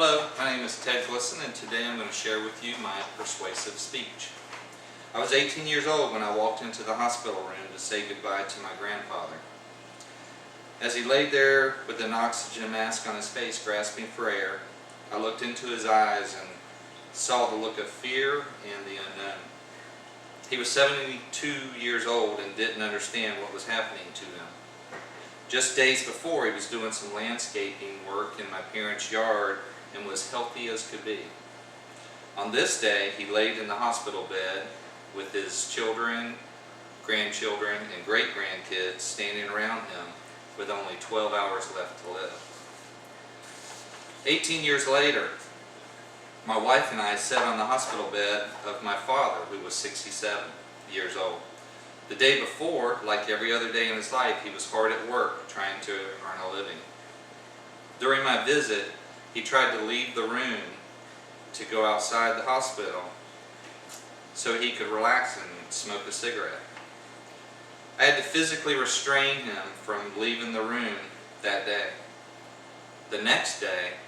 Hello, my name is Ted Glisson, and today I'm going to share with you my persuasive speech. I was 18 years old when I walked into the hospital room to say goodbye to my grandfather. As he laid there with an oxygen mask on his face grasping for air, I looked into his eyes and saw the look of fear and the unknown. He was 72 years old and didn't understand what was happening to him. Just days before, he was doing some landscaping work in my parents' yard and was healthy as could be. On this day, he laid in the hospital bed with his children, grandchildren, and great-grandkids standing around him with only 12 hours left to live. 18 years later, my wife and I sat on the hospital bed of my father, who was 67 years old. The day before, like every other day in his life, he was hard at work trying to earn a living. During my visit, he tried to leave the room to go outside the hospital so he could relax and smoke a cigarette. I had to physically restrain him from leaving the room that day. The next day,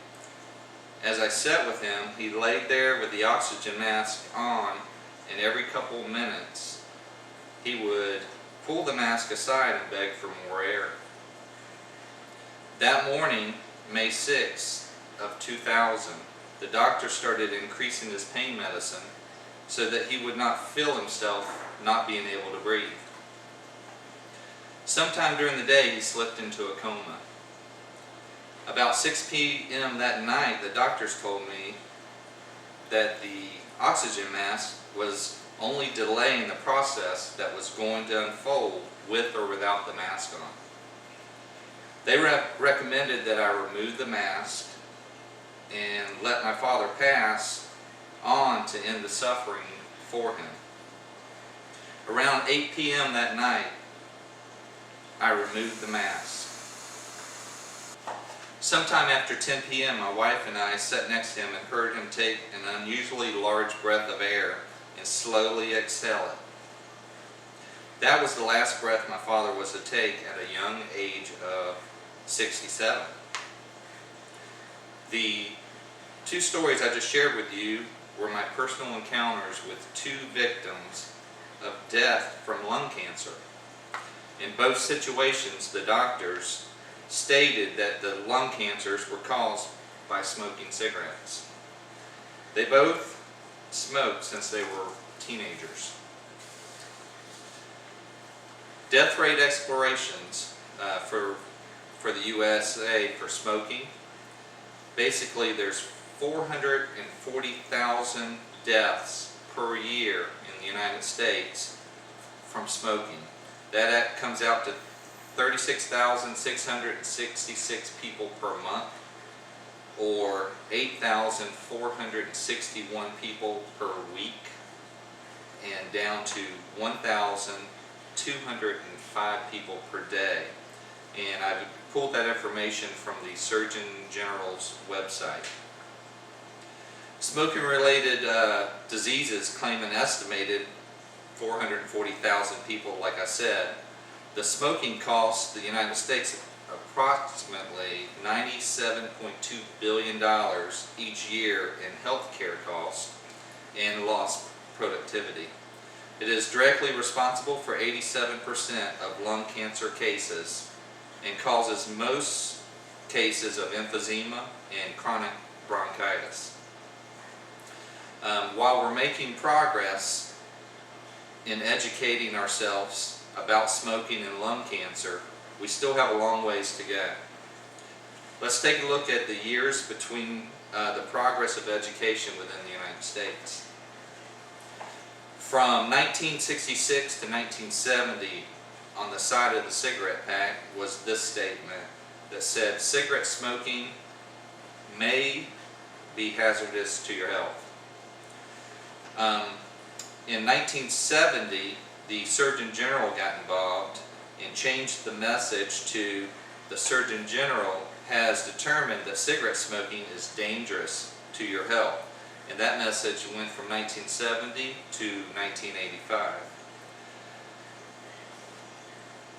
as I sat with him, he laid there with the oxygen mask on, and every couple of minutes he would pull the mask aside and beg for more air. That morning, May 6th of 2000, the doctor started increasing his pain medicine so that he would not feel himself not being able to breathe. Sometime during the day, he slipped into a coma. About 6 p.m. that night, the doctors told me that the oxygen mask was only delaying the process that was going to unfold with or without the mask on. They recommended that I remove the mask and let my father pass on to end the suffering for him. Around 8 p.m. that night, I removed the mask. Sometime after 10 p.m., my wife and I sat next to him and heard him take an unusually large breath of air and slowly exhale it. That was the last breath my father was to take at a young age of 67. The two stories I just shared with you were my personal encounters with two victims of death from lung cancer. In both situations, the doctors stated that the lung cancers were caused by smoking cigarettes. They both smoked since they were teenagers. Death rate explorations for the USA for smoking, basically there's 440,000 deaths per year in the United States from smoking. That comes out to 36,666 people per month, or 8,461 people per week, and down to 1,205 people per day. And I pulled that information from the Surgeon General's website. Smoking-related diseases claim an estimated 440,000 people, like I said. The smoking costs the United States approximately $97.2 billion each year in health care costs and lost productivity. It is directly responsible for 87% of lung cancer cases and causes most cases of emphysema and chronic bronchitis. While we're making progress in educating ourselves about smoking and lung cancer, we still have a long ways to go. Let's take a look at the years between the progress of education within the United States. From 1966 to 1970, on the side of the cigarette pack was this statement that said, "Cigarette smoking may be hazardous to your health." In 1970, the Surgeon General got involved and changed the message to, "The Surgeon General has determined that cigarette smoking is dangerous to your health." And that message went from 1970 to 1985.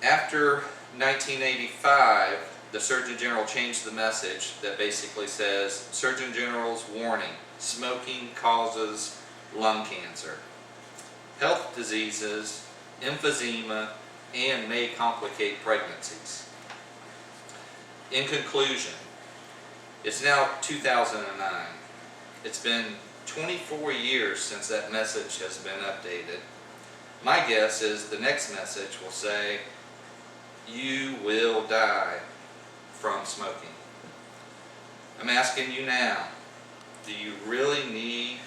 After 1985, the Surgeon General changed the message that basically says, Surgeon General's warning, smoking causes lung cancer, health diseases, emphysema, and may complicate pregnancies. In conclusion, it's now 2009. It's been 24 years since that message has been updated. My guess is the next message will say, you will die from smoking. I'm asking you now, do you really need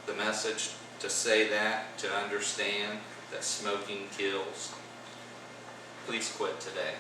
the message to say that, to understand that smoking kills? Please quit today.